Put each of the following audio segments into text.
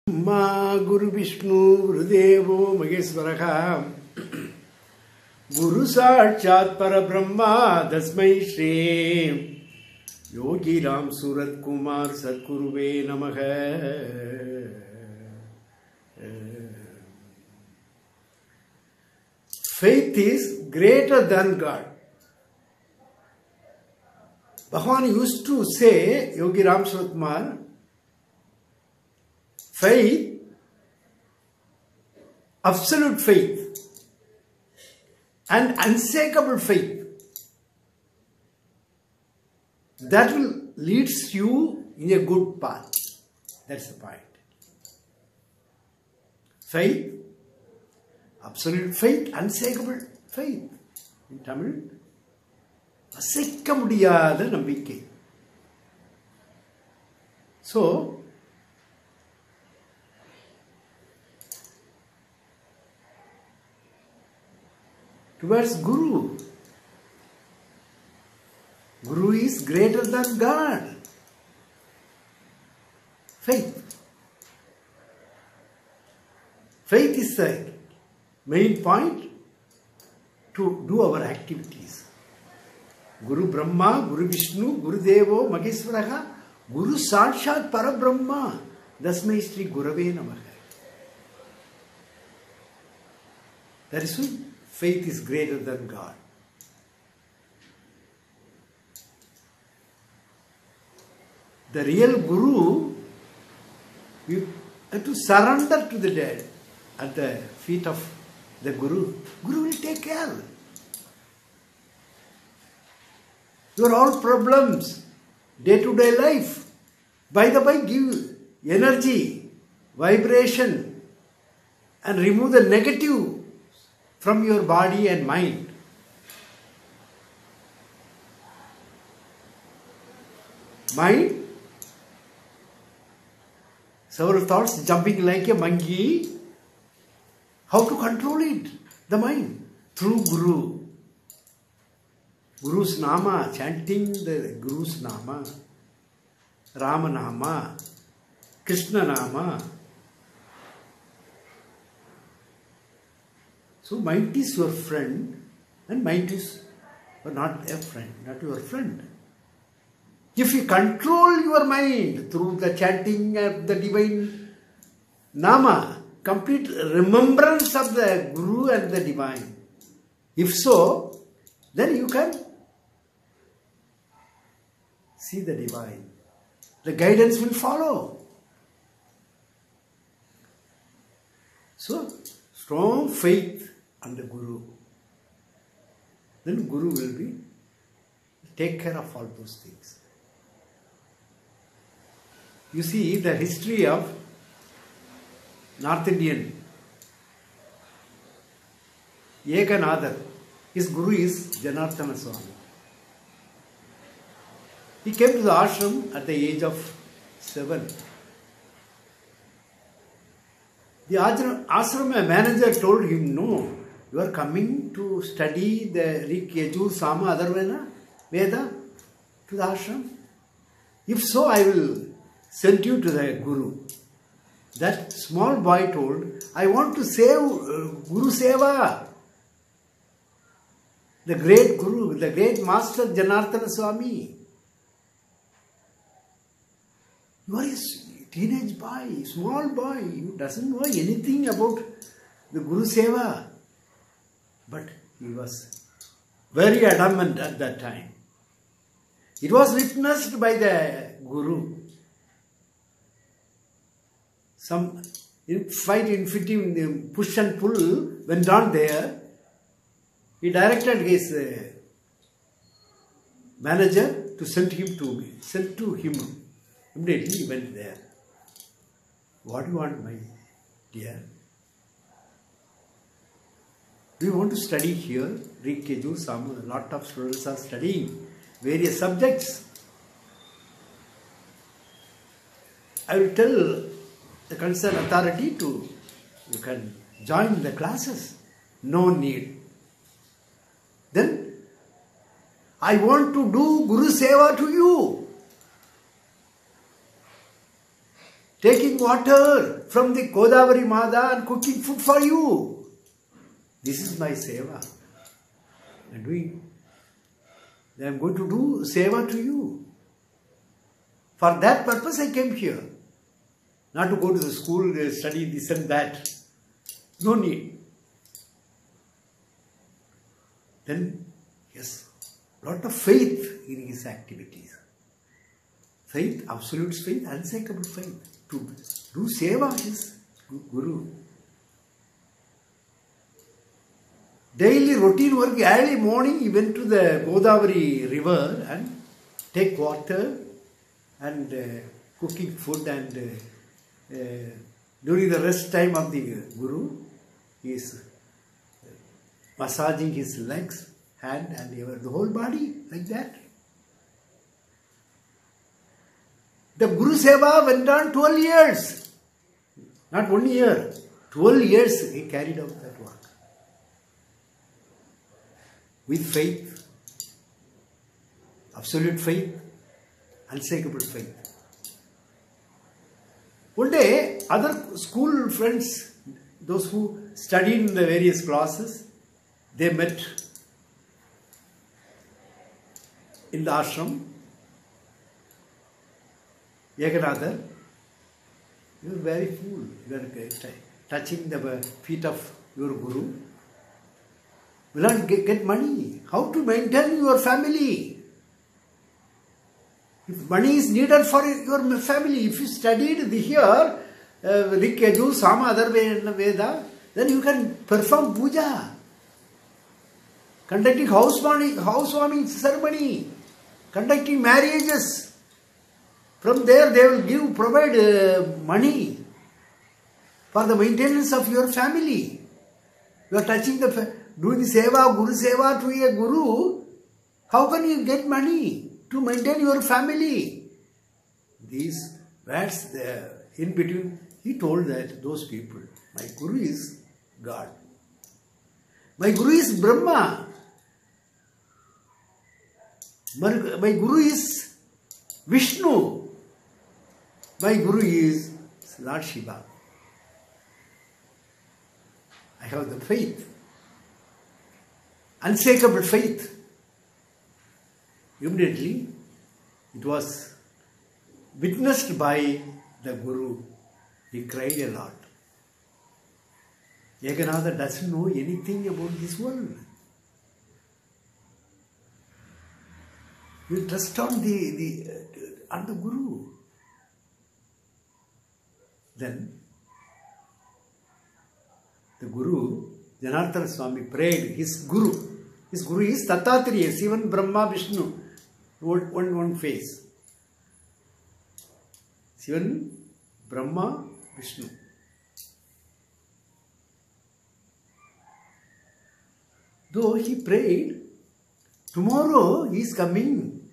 गुरु विष्णु गुरुदेवो महेश्वरः गुरु साक्षात् परब्रह्मा तस्मै श्री योगी राम सूरत कुमार सद्गुरुवे नमः। Faith is greater than God. Bhagavan used to say, Yogi Ram Surat Kumar, faith, absolute faith and unshakable faith, that will leads you in a good path. That's the point. Faith, absolute faith, unshakable faith. In Tamil, அசைக்க முடியாத நம்பிக்கை. So, towards Guru. Guru is greater than God. Faith. Faith is the main point to do our activities. Guru Brahma, Guru Vishnu, Guru Devo, Maheshwaraha, Guru Sakshat Parabrahma, Dasmai Shri Gurave Namaha. That is why faith is greater than God. The real Guru, you have to surrender to the dead at the feet of the Guru. Guru will take care. Your all problems, day-to-day life, by the by give energy, vibration and remove the negative from your body and mind. Mind, several thoughts jumping like a monkey. How to control it? The mind, through Guru. Guru's Nama, chanting the Guru's Nama, Rama Nama, Krishna Nama. So mind is your friend and mind is not a friend, not your friend. If you control your mind through the chanting of the divine Nama, complete remembrance of the Guru and the divine, if so, then you can see the divine. The guidance will follow. So, strong faith on the Guru. Then Guru will take care of all those things. You see the history of North Indian Ekanadar. His Guru is Janardhana Swami. He came to the ashram at the age of 7. The ashram manager told him, no, you are coming to study the Rik, Yajur, Sama, Atharvana, Veda to the ashram. If so, I will send you to the Guru. That small boy told, I want to save Guru Seva. The great Guru, the great master Janardhana Swami. You are a teenage boy, small boy, who doesn't know anything about the Guru Seva. But he was very adamant at that time. It was witnessed by the Guru. Some fight in push and pull went on there. He directed his manager to send to him. Immediately he went there. What do you want, my dear? Do you want to study here? Rik, Yajur, Sama, a lot of students are studying various subjects. I will tell the concerned authority you can join the classes. No need. Then, I want to do Guru Seva to you. taking water from the Godavari Mada and cooking food for you. This is my seva. I am going to do seva to you. For that purpose I came here. Not to go to the school, study this and that. No need. Then, yes, lot of faith in his activities. Faith, absolute faith, unshakable faith. To do seva his Guru. Daily routine work, early morning he went to the Godavari river and take water and cooking food, and during the rest time of the Guru, he is massaging his legs, hand and the whole body like that. The Guru Seva went on 12 years. Not 1 year. 12 years he carried out that work. With faith, absolute faith, unshakable faith. One day, other school friends, those who studied in the various classes, they met in the ashram. Yeganatha, you are very fool. You are touching the feet of your Guru. Will not get money. How to maintain your family? If money is needed for your family, if you studied here, Rik, Yajur, Sama, other Veda, then you can perform puja, conducting housewarming ceremony, conducting marriages. From there they will provide money for the maintenance of your family. You are touching doing seva, Guru seva to a Guru. How can you get money to maintain your family? These words in between, he told that those people, my Guru is God. My Guru is Brahma. My Guru is Vishnu. My Guru is Lord Shiva. I have the faith, unshakable faith. Immediately, it was witnessed by the Guru. He cried a lot. Yeganatha doesn't know anything about this world. You trust on the Guru. Then the Guru, Janardhana Swami, prayed his Guru. His Guru is Tattatreya, Shivan, Brahma, Vishnu. One face. Shivan, Brahma, Vishnu. Though he prayed, tomorrow he is coming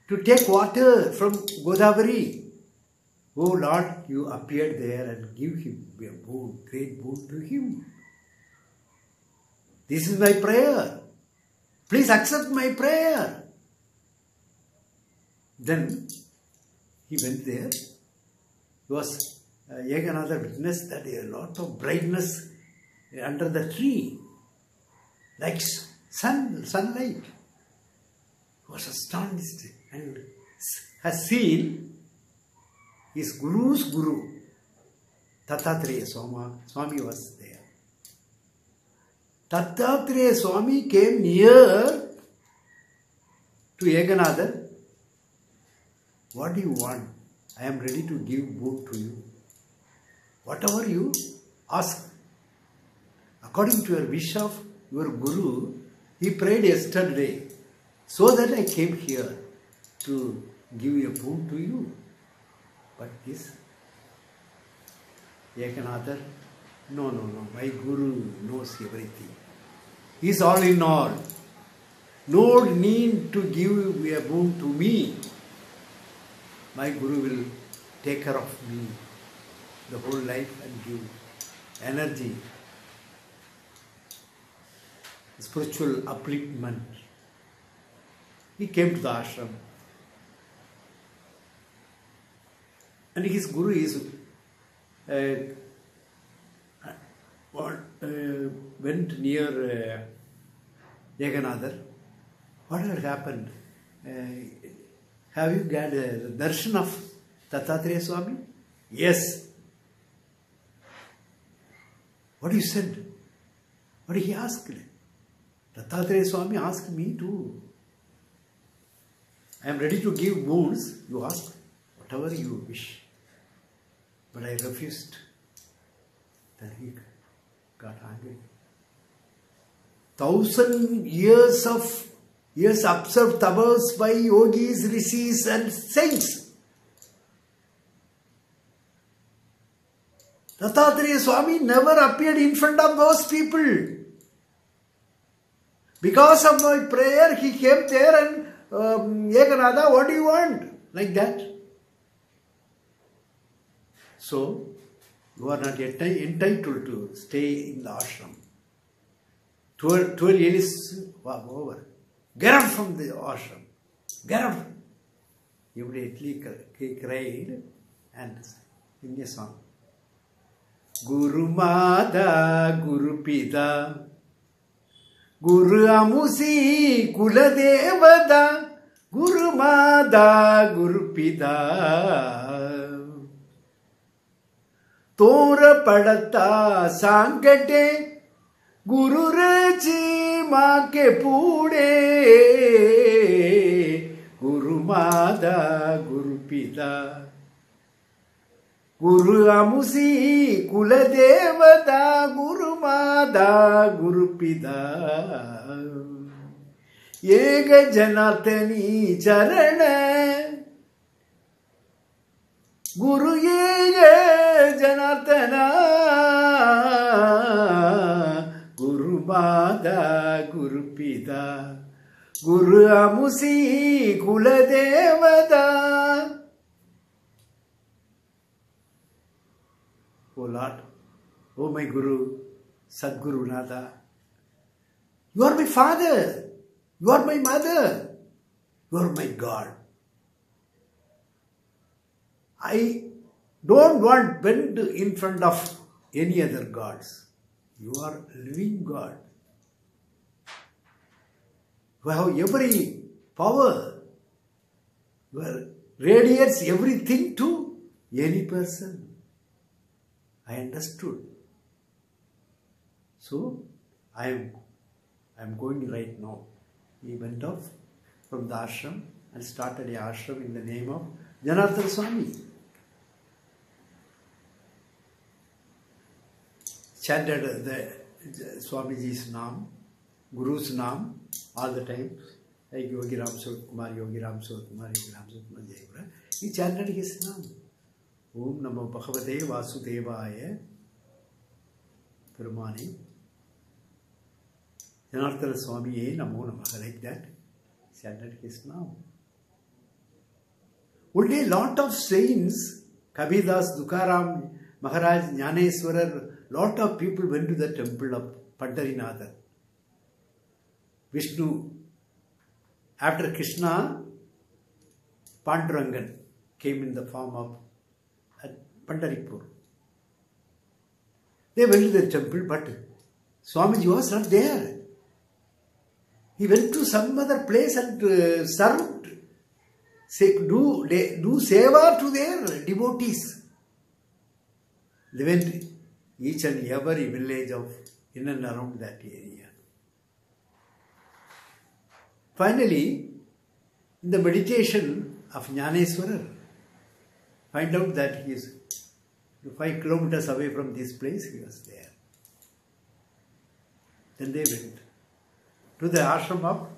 to take water from Godavari. Oh Lord, you appeared there and give him a boon, great boon to him. This is my prayer. Please accept my prayer. Then he went there. Yeganatha witnessed that a lot of brightness under the tree, like sunlight. He was astonished and has seen his Guru's Guru, Tattatreya Swami was there. Tattatreya Swami came near to Yeganatha. What do you want? I am ready to give boon to you. Whatever you ask. According to your wish of your Guru, he prayed yesterday, so that I came here to give a boon to you. But this Yeganatha, no, my Guru knows everything. He is all in all. No need to give a boon to me. My Guru will take care of me the whole life and give energy, spiritual upliftment. He came to the ashram. And his guru is went near Yeganadar. What had happened? Have you got a darshan of Dattatreya Swami? Yes. What you said? What he asked? Dattatreya Swami asked me to. I am ready to give boons. You ask whatever you wish. But I refused. Then he got angry. 1,000 years observed tapas by yogis, rishis and saints. Dattatreya Swami never appeared in front of those people. Because of my prayer, he came there and Yeganada, what do you want? Like that. So, you are not entitled to stay in the ashram. 12 years over. Get out from the ashram. Get out. Immediately he cried and in a song. Guru Mada, Guru Pita, Guru Amusi, Kula Devada, Guru Mada, Guru Pita. Tora Padata Sankate, Guru Raji Ma Ke Pude, Guru Mada, Guru Pita. Guru Amusi, Kula Devada, Guru Mada, Guru Pita. Yega Janatani Charana, Guru Yega Janatana, Guru Mada, Guru Pita. Guru Amusi, Kula Devada. Oh Lord, oh my Guru, Sadguru Nada, you are my father, you are my mother, you are my God. I don't want bend in front of any other gods. You are living God. You have every power. You radiates everything to any person. I understood. So, I am going right now. He went off from the ashram and started a ashram in the name of Janardhan Swami. Chanted the Swamiji's name, Guru's name all the time. Like Yogi Ram Surat Kumar, Yogi Ram Surat Kumar, Yogi Ram Surat Kumar Jayapura. He chanted his name. Om Namo Bhagavate Vasudevaya Permani Janardhan Swami Namo Namaha, like that. Chanted his name. Only a lot of saints, Kabirdas, Tukaram, Maharaj, Jnaneswarar, lot of people went to the temple of Pandarinatha. Vishnu, after Krishna, Pandurangan came in the form of Pandaripur. They went to the temple, but Swamiji was not there. He went to some other place and served, do seva to their devotees. They went each and every village of in and around that area. Finally, in the meditation of Jnaneswarar, find out that he is 5 kilometers away from this place, he was there. Then they went to the ashram of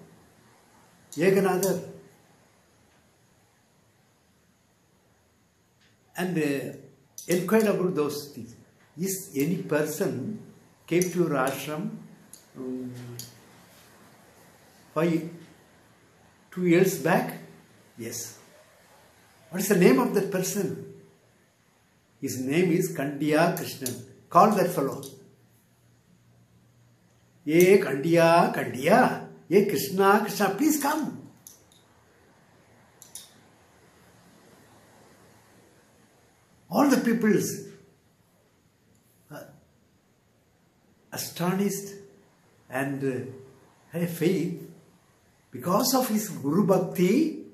Yeganadar and inquired about those things. Is any person came to your ashram 2 years back? Yes. What is the name of that person? His name is Kandiya Krishnan. Call that fellow. Ye Kandiya, Kandiya. Ye Krishna, Krishna, please come. All the peoples astonished and had faith. Because of his Guru Bhakti,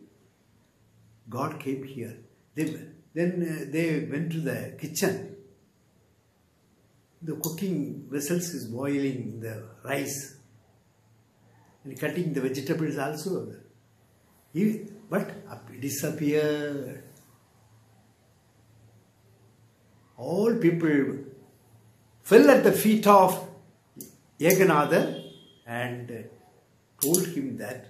God came here. Then they went to the kitchen. The cooking vessels is boiling the rice and cutting the vegetables also. But disappeared. All people fell at the feet of Yeganatha and told him that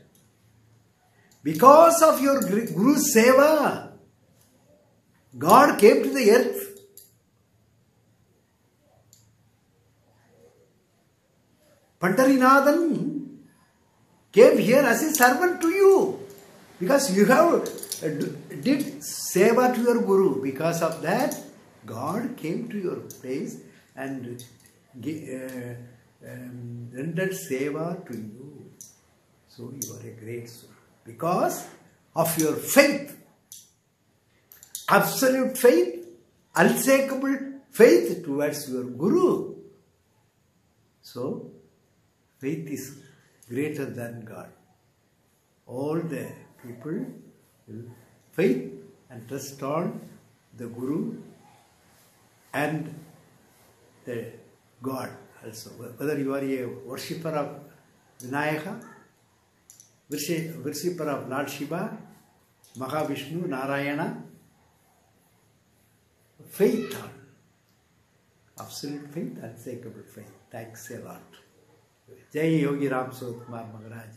because of your Guru Seva, God came to the earth. Pandarinathan came here as a servant to you because you have did Seva to your Guru. Because of that, God came to your place and rendered Seva to you. So you are a great soul. Because of your faith, absolute faith, unshakable faith towards your Guru. So, faith is greater than God. All the people will faith and trust on the Guru and the God also. Whether you are a worshipper of Vinayaka, worshipper of Lord Shiva, Mahavishnu, Narayana, faith on, absolute faith, unshakable faith. Thanks a lot. Jai Yogi Ram Surat Kumar Maharaj.